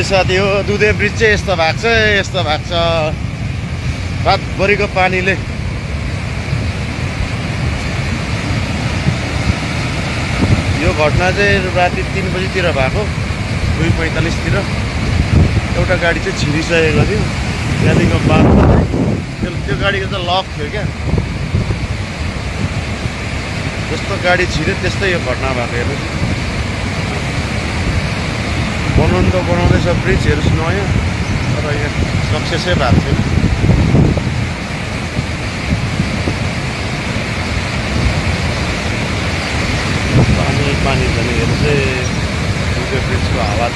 साथी हो दुधे ब्रिज चाहिँ यस्तो भएको छ यस्तो भएको छ रातभरिको पानीले। यो घटना चाहिँ राति 3 बजीतिर भएको 2:45 तिर। एउटा गाडी चाहिँ छिरिसकेको थियो त्यहाँदेखिको बादमा त्यो गाडीको त लक थियो क्या। जस्तो गाडी छिर्यो त्यस्तै यो घटना भएको हेर्नु। बनाउनु त बनाउँदैछ ब्रिजहरू नयाँ, तर यहाँ सक्सेसै भएको छैन। पानी झन् हेर्नु चाहिँ दुधे ब्रिजको हालत।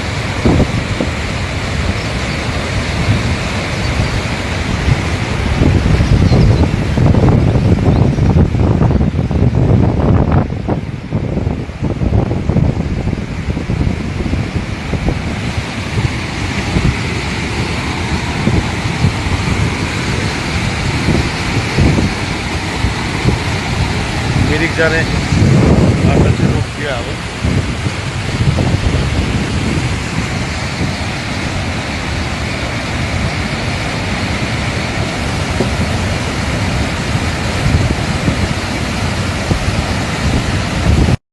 मिरिक जाने बाटो चाहिँ रोकियो अब।